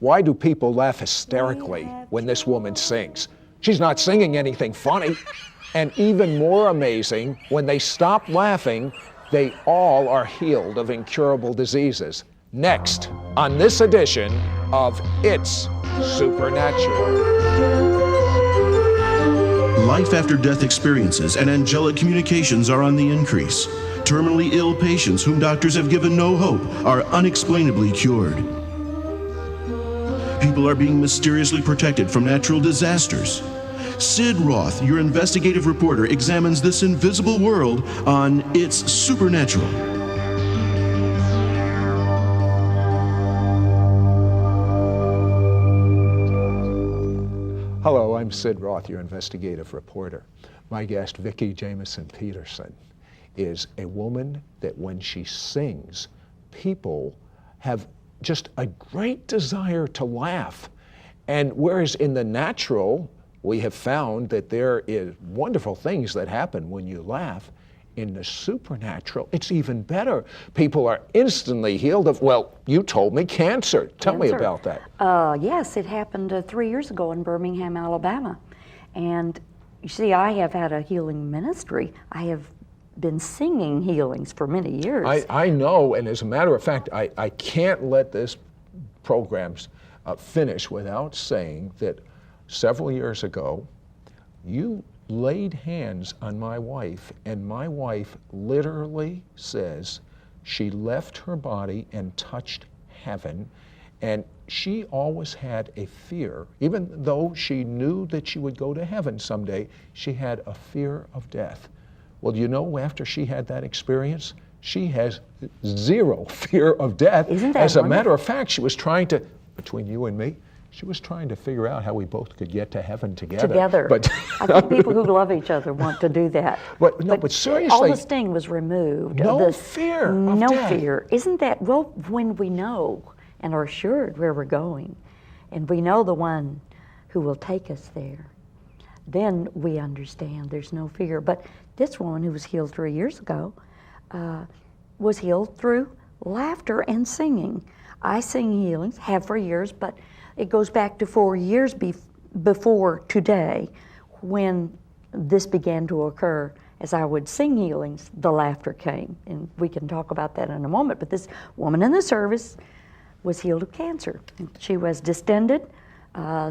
Why do people laugh hysterically when this woman sings? She's not singing anything funny. And even more amazing, when they stop laughing, they all are healed of incurable diseases. Next, on this edition of It's Supernatural. Life after death experiences and angelic communications are on the increase. Terminally ill patients whom doctors have given no hope are unexplainably cured. People are being mysteriously protected from natural disasters. Sid Roth, your investigative reporter, examines this invisible world on It's Supernatural. Hello, I'm Sid Roth, your investigative reporter. My guest, Vicki Jameson Peterson, is a woman that when she sings, people have just a great desire to laugh. And whereas in the natural, we have found that there is wonderful things that happen when you laugh. In the supernatural, it's even better. People are instantly healed of, well, you told me cancer. Tell me about that. Yes, it happened 3 years ago in Birmingham, Alabama. And you see, I have had a healing ministry. I have been singing healings for many years. I know, and as a matter of fact, I can't let this program finish without saying that several years ago, you laid hands on my wife, and my wife literally says she left her body and touched heaven, and she always had a fear. Even though she knew that she would go to heaven someday, she had a fear of death. Well, you know, after she had that experience, she has zero fear of death. Isn't that As a wonderful? matter of fact, she was trying to, between you and me, she was trying to figure out how we both could get to heaven together. But I think people who love each other want to do that. But seriously, all the sting was removed. No fear of No death. fear. Isn't that, well, when we know and are assured where we're going, and we know the one who will take us there, then we understand there's no fear. But this woman who was healed 3 years ago was healed through laughter and singing. I sing healings, have for years, but it goes back to 4 years before today when this began to occur. As I would sing healings, the laughter came. And we can talk about that in a moment. But this woman in the service was healed of cancer. She was distended.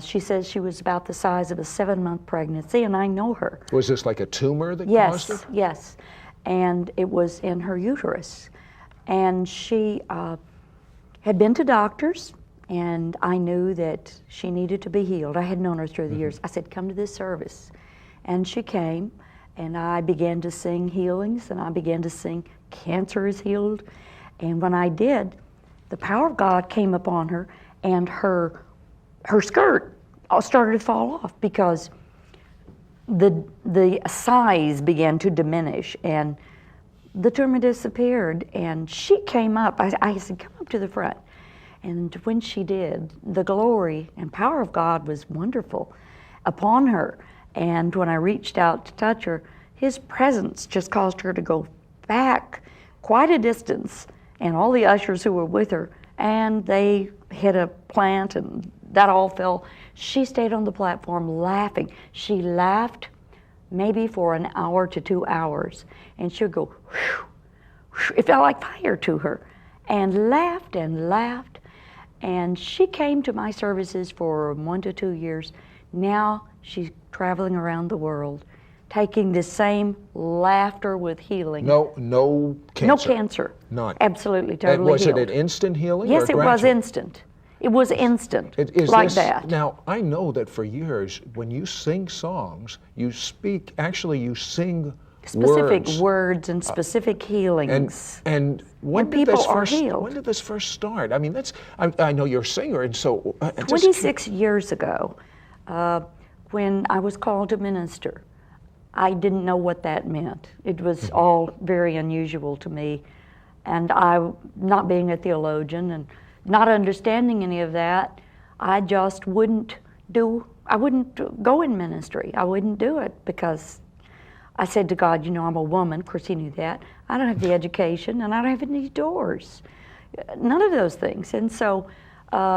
She says she was about the size of a 7-month pregnancy, and I know her. Was this like a tumor that caused it? Yes. And it was in her uterus. And she had been to doctors, and I knew that she needed to be healed. I had known her through the years. I said, come to this service. And she came, and I began to sing healings, and I began to sing cancer is healed. And when I did, the power of God came upon her, and her skirt started to fall off because the size began to diminish, and the tumor disappeared. And she came up. I said, come up to the front. And when she did, the glory and power of God was wonderful upon her. And when I reached out to touch her, His presence just caused her to go back quite a distance, and all the ushers who were with her, and they hit a plant, and that all fell. She stayed on the platform laughing. She laughed maybe for an hour to 2 hours, and she'd go, whew, whew. It felt like fire to her, and laughed and laughed. And she came to my services for 1 to 2 years. Now she's traveling around the world, taking the same laughter with healing. No cancer. No cancer. None. Absolutely, totally Was healed. it an instant healing? Yes, or it was gradual? instant. It was instant, Is like this, that. Now, I know that for years, when you sing songs, you sing Specific words. words and specific healings. And when And did people this are first? healed. When did this first start? I mean, I know you're a singer, and so 26 years ago, when I was called to minister, I didn't know what that meant. It was all very unusual to me, and I, not being a theologian and not understanding any of that, I just wouldn't go in ministry. I wouldn't do it because I said to God, you know, I'm a woman. Of course, He knew that. I don't have the education, and I don't have any doors. None of those things. And so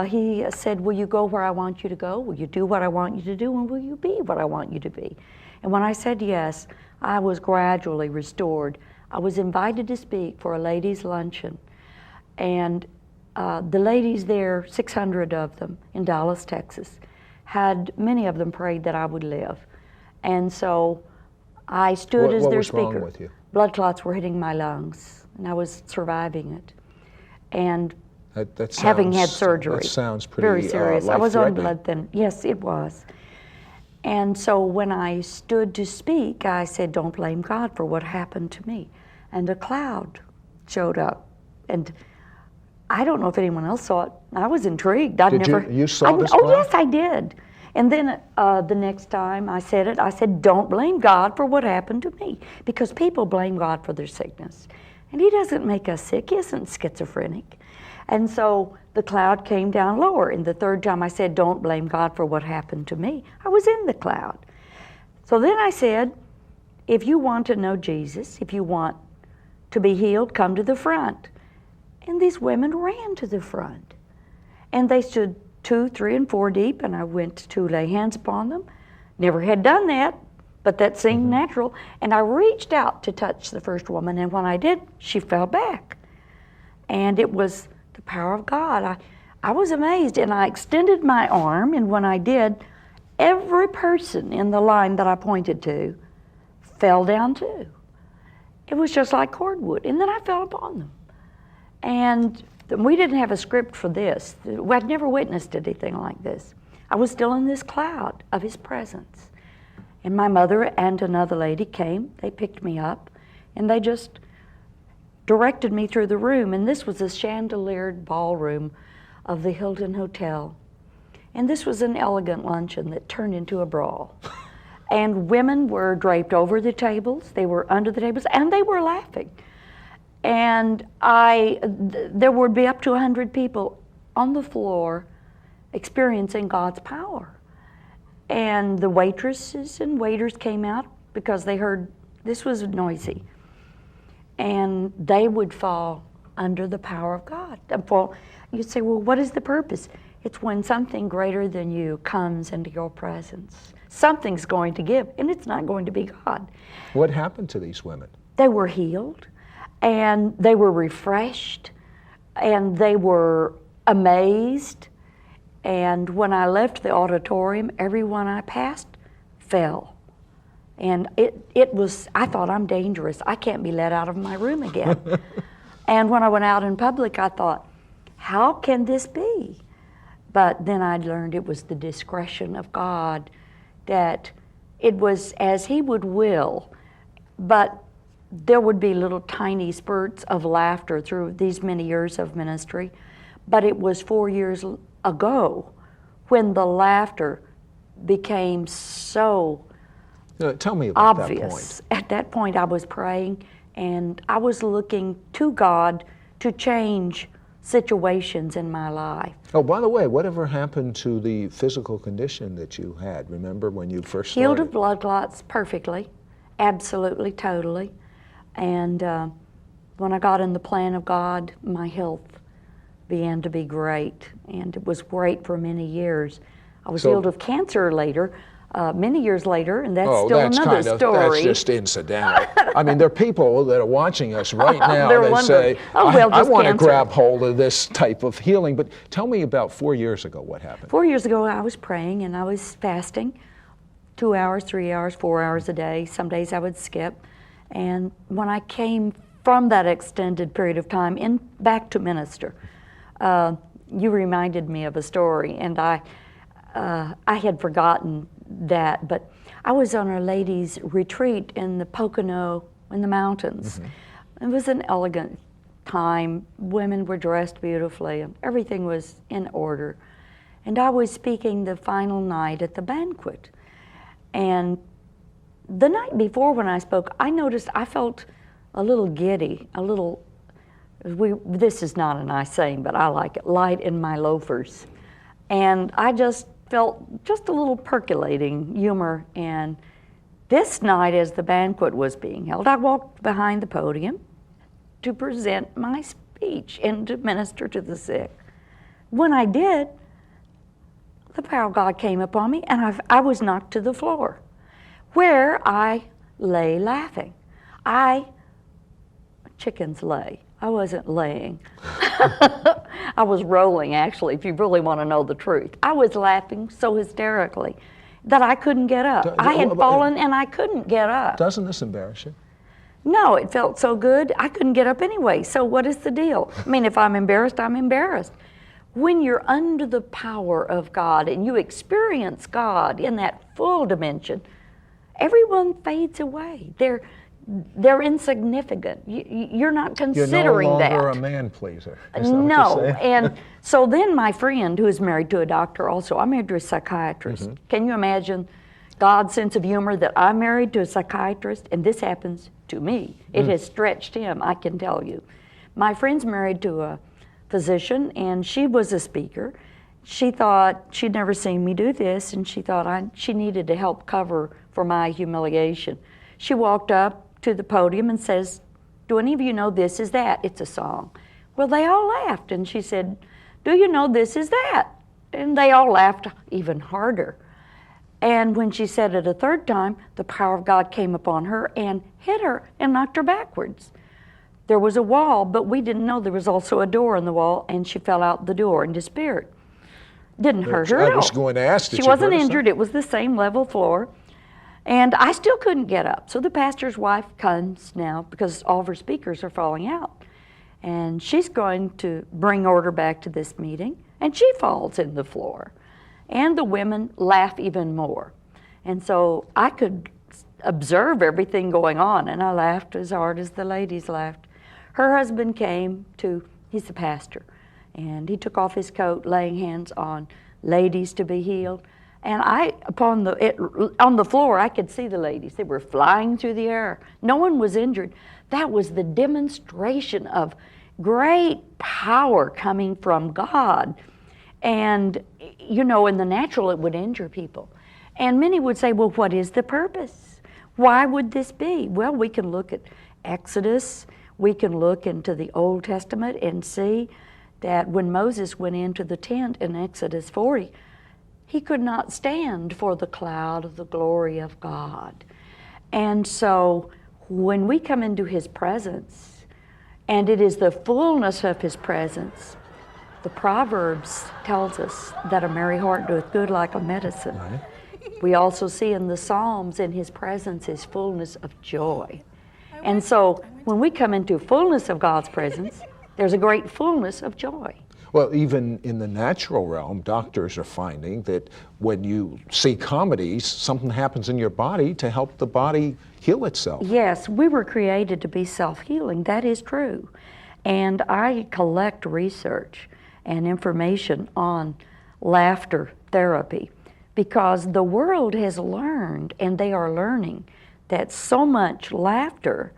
he said, will you go where I want you to go? Will you do what I want you to do? And will you be what I want you to be? And when I said yes, I was gradually restored. I was invited to speak for a ladies' luncheon. And the ladies there, 600 of them in Dallas, Texas, many of them prayed that I would live. And so I stood as their speaker. What was wrong with you? Blood clots were hitting my lungs, and I was surviving it. And having had surgery. That sounds pretty very serious. I was on life-threatening. blood thin. Yes, it was. And so when I stood to speak, I said, don't blame God for what happened to me. And a cloud showed up. And I don't know if anyone else saw it. I was intrigued. You saw this Oh, cloud? yes, I did. And then the next time I said it, I said, don't blame God for what happened to me. Because people blame God for their sickness. And He doesn't make us sick. He isn't schizophrenic. And so the cloud came down lower. And the third time I said, don't blame God for what happened to me. I was in the cloud. So then I said, if you want to know Jesus, if you want to be healed, come to the front. And these women ran to the front. And they stood 2, 3, and 4 deep, and I went to lay hands upon them. Never had done that, but that seemed natural. And I reached out to touch the first woman, and when I did, she fell back. And it was the power of God. I was amazed, and I extended my arm, and when I did, every person in the line that I pointed to fell down too. It was just like cordwood, and then I fell upon them. And we didn't have a script for this. I'd never witnessed anything like this. I was still in this cloud of His presence. And my mother and another lady came, they picked me up, and they just directed me through the room. And this was a chandeliered ballroom of the Hilton Hotel. And this was an elegant luncheon that turned into a brawl. And women were draped over the tables, they were under the tables, and they were laughing. And there would be up to 100 people on the floor experiencing God's power. And the waitresses and waiters came out because they heard this was noisy. And they would fall under the power of God. Well, you'd say, well, what is the purpose? It's when something greater than you comes into your presence. Something's going to give, and it's not going to be God. What happened to these women? They were healed, and they were refreshed, and they were amazed. And when I left the auditorium, everyone I passed fell. And it was, I thought, I'm dangerous. I can't be let out of my room again. And when I went out in public, I thought, how can this be? But then I learned it was the discretion of God, that it was as He would will, but there would be little tiny spurts of laughter through these many years of ministry. But it was 4 years ago when the laughter became so Tell me about obvious. that point. At that point, I was praying, and I was looking to God to change situations in my life. Oh, by the way, whatever happened to the physical condition that you had? Remember when you first Healed started? of blood clots perfectly, absolutely, totally. And when I got in the plan of God, my health began to be great, and it was great for many years. I was healed of cancer later, many years later, and that's still another story. That's just incidental. I mean, there are people that are watching us right now They're that wondering, say, well, I just want to cancer." grab hold of this type of healing. But tell me about 4 years ago, what happened? 4 years ago, I was praying, and I was fasting 2 hours, 3 hours, 4 hours a day. Some days I would skip. And when I came from that extended period of time back to minister, you reminded me of a story, and I had forgotten that, but I was on a ladies' retreat in the Pocono in the mountains. It was an elegant time. Women were dressed beautifully, and everything was in order. And I was speaking the final night at the banquet. And the night before when I spoke, I noticed I felt a little giddy, this is not a nice saying, but I like it, light in my loafers. And I just felt just a little percolating humor. And this night, as the banquet was being held, I walked behind the podium to present my speech and to minister to the sick. when I did, the power of God came upon me, and I was knocked to the floor, where I lay laughing. Chickens lay. I wasn't laying. I was rolling, actually, if you really want to know the truth. I was laughing so hysterically that I couldn't get up. I had fallen and I couldn't get up. Doesn't this embarrass you? No, it felt so good, I couldn't get up anyway. So what is the deal? I mean, if I'm embarrassed, I'm embarrassed. When you're under the power of God and you experience God in that full dimension, everyone fades away. They're insignificant. You're not considering that. You're no longer a man pleaser. Is that No, what you're saying? and so then my friend, who is married to a doctor also, I'm married to a psychiatrist. Can you imagine God's sense of humor that I'm married to a psychiatrist and this happens to me? It has stretched him, I can tell you. My friend's married to a physician and she was a speaker. She thought she'd never seen me do this and she thought she needed to help cover for my humiliation. She walked up to the podium and says, "Do any of you know This Is That? It's a song." Well, they all laughed and she said, "Do you know This Is That?" And they all laughed even harder. And when she said it a third time, the power of God came upon her and hit her and knocked her backwards. There was a wall, but we didn't know there was also a door in the wall, and she fell out the door and disappeared. Didn't hurt her at all. I was going to ask, did she you wasn't hurt herself? injured. It was the same level floor. And I still couldn't get up. So the pastor's wife comes now because all of her speakers are falling out. And she's going to bring order back to this meeting, and she falls in the floor. And the women laugh even more. And so I could observe everything going on, and I laughed as hard as the ladies laughed. Her husband came to, he's the pastor, and he took off his coat, laying hands on ladies to be healed. And on the floor, I could see the ladies. They were flying through the air. No one was injured. That was the demonstration of great power coming from God. And, you know, in the natural, it would injure people. And many would say, well, what is the purpose? Why would this be? Well, we can look at Exodus. We can look into the Old Testament and see that when Moses went into the tent in Exodus 40, he could not stand for the cloud of the glory of God. And so when we come into his presence, and it is the fullness of his presence, the Proverbs tells us that a merry heart doeth good like a medicine. Right. We also see in the Psalms, in his presence is fullness of joy. And so when we come into fullness of God's presence, there's a great fullness of joy. Well, even in the natural realm, doctors are finding that when you see comedies, something happens in your body to help the body heal itself. Yes, we were created to be self-healing. That is true. And I collect research and information on laughter therapy because the world has learned, and they are learning, that so much laughter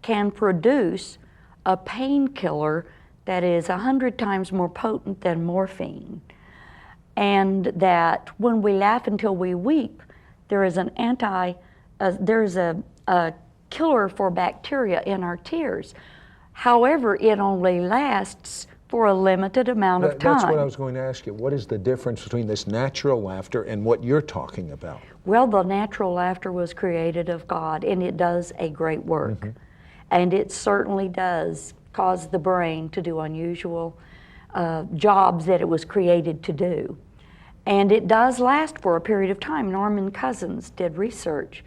can produce a painkiller that is 100 times more potent than morphine. And that when we laugh until we weep, there is there's a killer for bacteria in our tears. However, it only lasts for a limited amount of time. That's what I was going to ask you. What is the difference between this natural laughter and what you're talking about? Well, the natural laughter was created of God, and it does a great work. And it certainly does cause the brain to do unusual jobs that it was created to do. And it does last for a period of time. Norman Cousins did research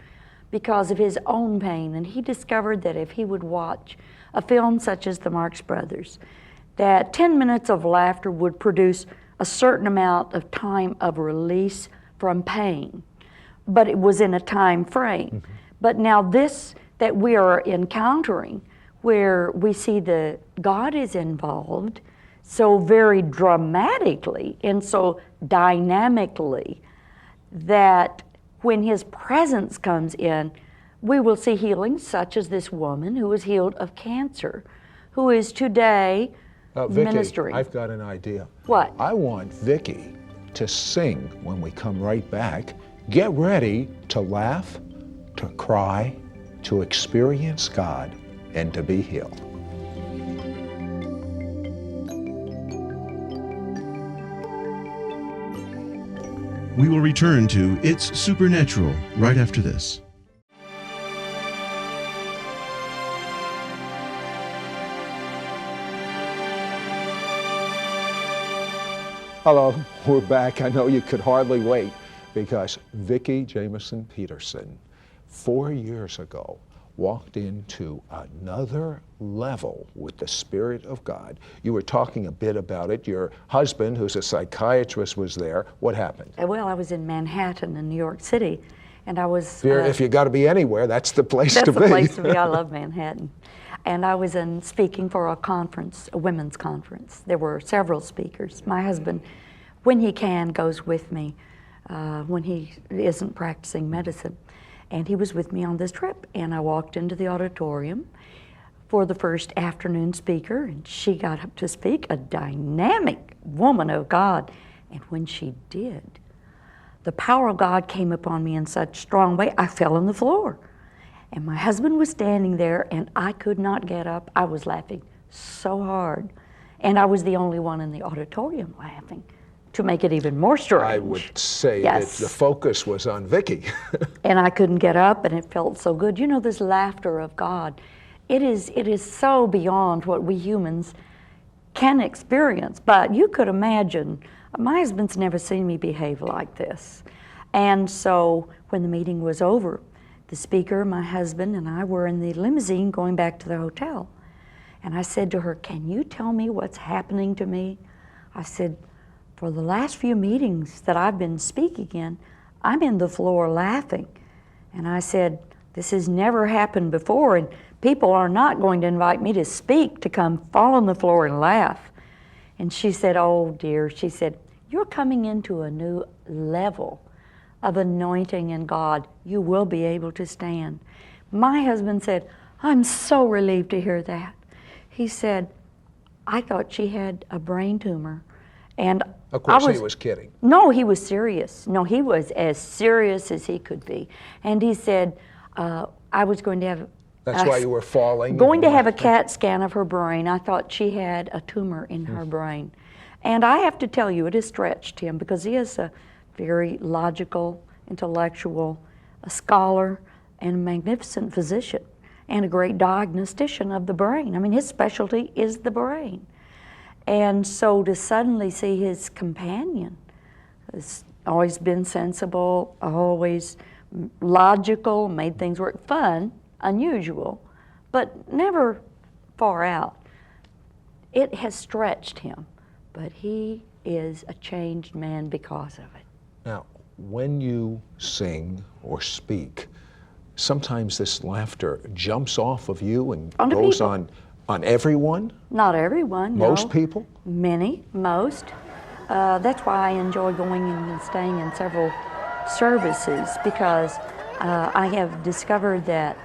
because of his own pain, and he discovered that if he would watch a film such as The Marx Brothers, that 10 minutes of laughter would produce a certain amount of time of release from pain, but it was in a time frame. But now this that we are encountering, where we see that God is involved so very dramatically and so dynamically that when his presence comes in, we will see healing such as this woman who was healed of cancer, who is today Vicki, ministering. I've got an idea. What? I want Vicki to sing when we come right back. Get ready to laugh, to cry, to experience God, and to be healed. We will return to It's Supernatural right after this. Hello, we're back. I know you could hardly wait because Vicki Jameson Peterson, 4 years ago, walked into another level with the Spirit of God. You were talking a bit about it. Your husband, who's a psychiatrist, was there. What happened? Well, I was in Manhattan in New York City, and I was... If you got to be anywhere, that's the place to be. That's the place to be. I love Manhattan. And I was speaking for a conference, a women's conference. There were several speakers. My husband, when he can, goes with me when he isn't practicing medicine. And he was with me on this trip. And I walked into the auditorium for the first afternoon speaker, and she got up to speak, a dynamic woman of God. And when she did, the power of God came upon me in such a strong way, I fell on the floor. And my husband was standing there, and I could not get up. I was laughing so hard. And I was the only one in the auditorium laughing, to make it even more strange. I would say Yes. that the focus was on Vicki. And I couldn't get up, and it felt so good. You know, this laughter of God, it is so beyond what we humans can experience. But you could imagine, my husband's never seen me behave like this. And so when the meeting was over, the speaker, my husband, and I were in the limousine going back to the hotel. And I said to her, "Can you tell me what's happening to me?" I said, "For the last few meetings that I've been speaking in, I'm in the floor laughing." And I said, "This has never happened before, and people are not going to invite me to speak to come fall on the floor and laugh." And she said, "Oh dear," she said, "you're coming into a new level of anointing in God. You will be able to stand." My husband said, "I'm so relieved to hear that." He said, "I thought she had a brain tumor." And Of course, he was kidding. No, he was serious. No, he was as serious as he could be. And he said, I was going to have... That's why you were falling? Going to have a CAT scan of her brain. I thought she had a tumor in her brain. And I have to tell you, it has stretched him, because he is a very logical, intellectual, a scholar, and a magnificent physician, and a great diagnostician of the brain. I mean, his specialty is the brain. And so to suddenly see his companion, has always been sensible, always logical, made things work, fun, unusual, but never far out. It has stretched him, but he is a changed man because of it. Now, when you sing or speak, sometimes this laughter jumps off of you and Onto goes people. on everyone? Not everyone, no. Most people? Many, most. That's why I enjoy going in and staying in several services, because I have discovered that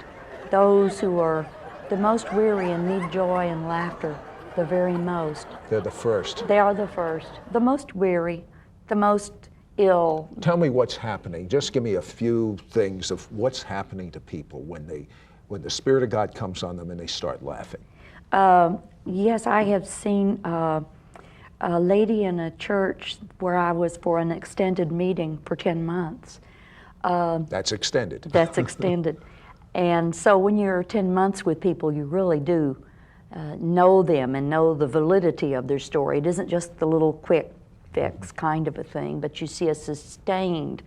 those who are the most weary and need joy and laughter the very most. They're the first. They are the first, the most weary, the most ill. Tell me what's happening. Just give me a few things of what's happening to people when the Spirit of God comes on them and they start laughing. Yes, I have seen a lady in a church where I was for an extended meeting for 10 months. That's extended. That's extended. And so when you're 10 months with people, you really do know them and know the validity of their story. It isn't just the little quick fix kind of a thing, but you see a sustained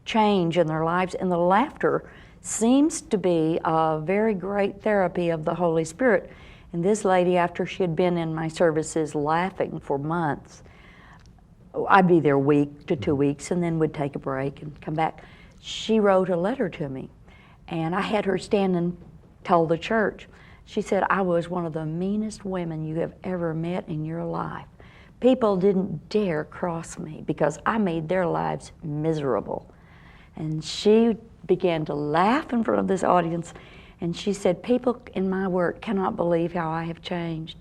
change in their lives. And the laughter seems to be a very great therapy of the Holy Spirit. And this lady, after she had been in my services laughing for months, I'd be there a week to 2 weeks and then would take a break and come back. She wrote a letter to me, and I had her stand and tell the church. She said, "I was one of the meanest women you have ever met in your life. People didn't dare cross me because I made their lives miserable." And she began to laugh in front of this audience, and she said, "People in my work cannot believe how I have changed."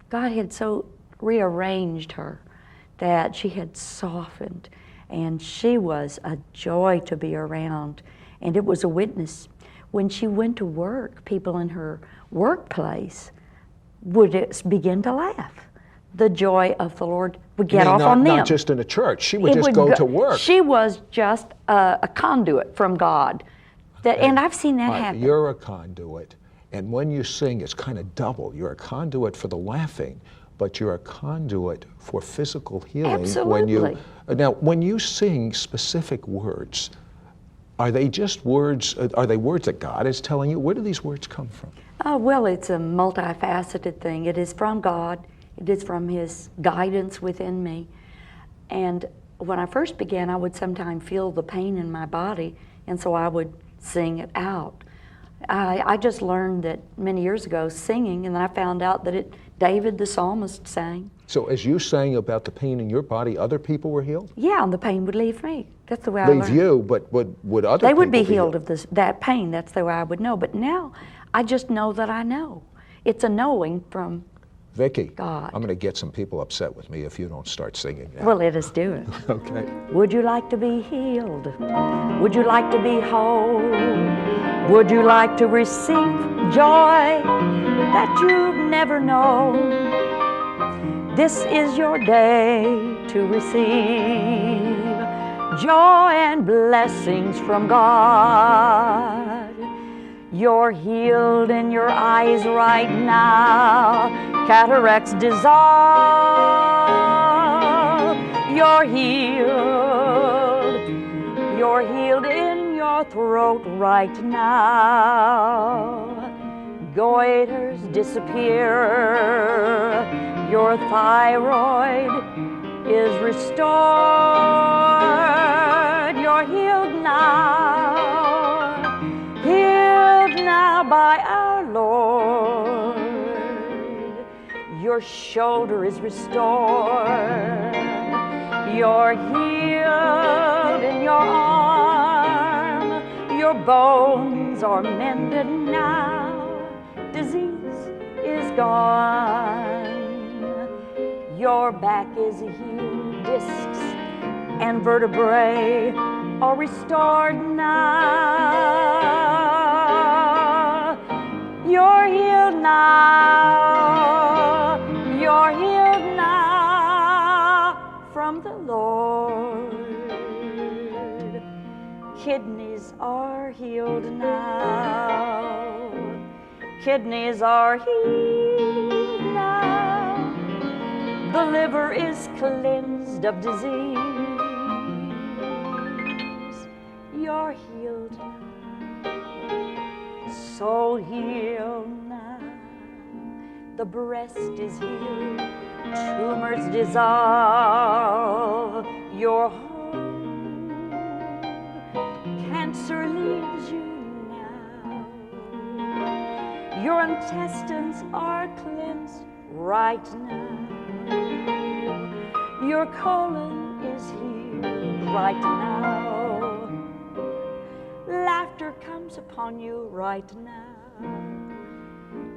God had so rearranged her that she had softened, and she was a joy to be around, and it was a witness. When she went to work, people in her workplace would begin to laugh. the joy of the Lord would You get mean off on them. Not just in a church. She would It just go to work. She was just a conduit from God. And I've seen that happen. You're a conduit. And when you sing, it's kind of double. You're a conduit for the laughing, but you're a conduit for physical healing. Absolutely. When you sing specific words, are they just words, are they words that God is telling you? Where do these words come from? Well, it's a multifaceted thing. It is from God. It is from His guidance within me. And when I first began, I would sometimes feel the pain in my body, and so I would sing it out. I just learned that many years ago, singing, and then I found out that David the psalmist sang. So as you sang about the pain in your body, other people were healed? Yeah, and the pain would leave me. That's the way I learned. Leave you, but would other people They would be healed of that pain. That's the way I would know. But now, I just know that I know. It's a knowing from Vicki, God. I'm going to get some people upset with me if you don't start singing now. Well, let us do it. Okay. Would you like to be healed? Would you like to be whole? Would you like to receive joy that you've never known? This is your day to receive joy and blessings from God. You're healed in your eyes right now. Cataracts dissolve. You're healed. You're healed in your throat right now. Goiters disappear. Your thyroid is restored. You're healed now. Healed now by our Lord. Your shoulder is restored. You're healed in your arm. Your bones are mended now. Disease is gone. Your back is healed. Discs and vertebrae are restored now. You're healed now. You're healed now from the Lord. Kidneys are healed now. Kidneys are healed now. The liver is cleansed of disease. You're healed now. So healed now. The breast is healed. Tumors dissolve. You're whole. Cancer leaves you now. Your intestines are cleansed right now. Your colon is healed right now. Laughter comes upon you right now.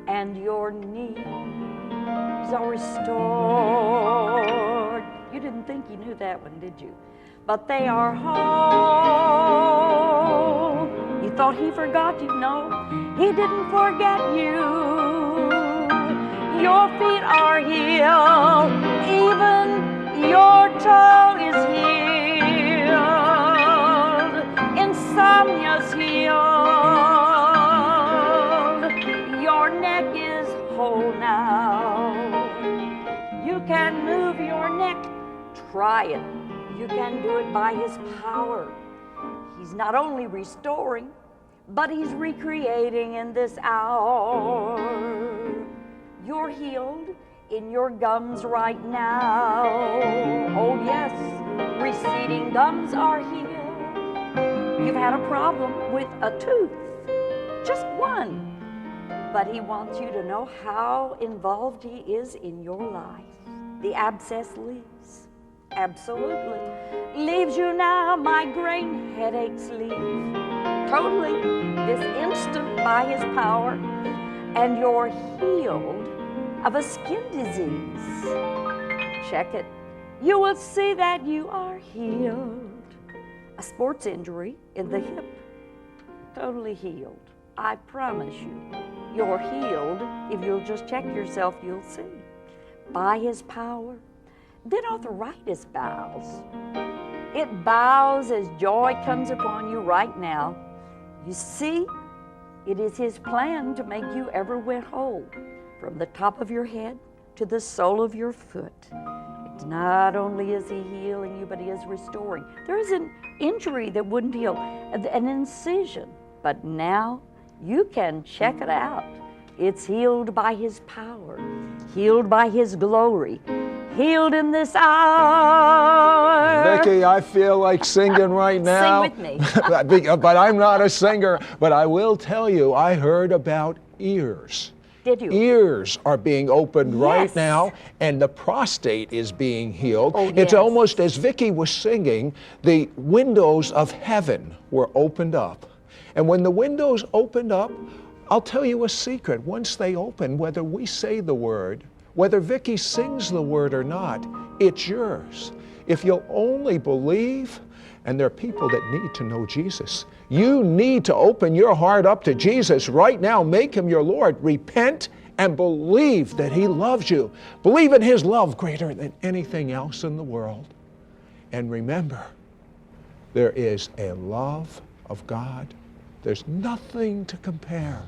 And your knees are restored. You didn't think you knew that one, did you? But they are whole. You thought He forgot you? No, He didn't forget you. Your feet are healed. Even your toe is healed. Insomnia's healed. Your neck is whole now. You can move your neck. Try it. You can do it by His power. He's not only restoring, but He's recreating in this hour. You're healed in your gums right now. Oh yes, receding gums are healed. You've had a problem with a tooth, just one. But He wants you to know how involved He is in your life. The abscess leaves. Absolutely. Leaves you now. Migraine headaches leave. Totally. This instant by His power. And you're healed of a skin disease. Check it. You will see that you are healed. A sports injury in the hip. Totally healed. I promise you. You're healed. If you'll just check yourself, you'll see. by His power. Then arthritis bows. It bows as joy comes upon you right now. You see, it is His plan to make you everywhere whole, from the top of your head to the sole of your foot. It's not only is He healing you, but He is restoring. There is an injury that wouldn't heal, an incision, but now you can check it out. It's healed by His power, healed by His glory, healed in this hour. Vicki, I feel like singing right now. Sing with me. But I'm not a singer. But I will tell you, I heard about ears. Did you? Ears are being opened right Yes. now, and the prostate is being healed. Oh, It's yes. almost as Vicki was singing, the windows of heaven were opened up. And when the windows opened up, I'll tell you a secret. Once they open, whether we say the word, whether Vicki sings the word or not, it's yours. If you'll only believe, and there are people that need to know Jesus. You need to open your heart up to Jesus right now. Make Him your Lord. Repent and believe that He loves you. Believe in His love greater than anything else in the world. And remember, there is a love of God. There's nothing to compare.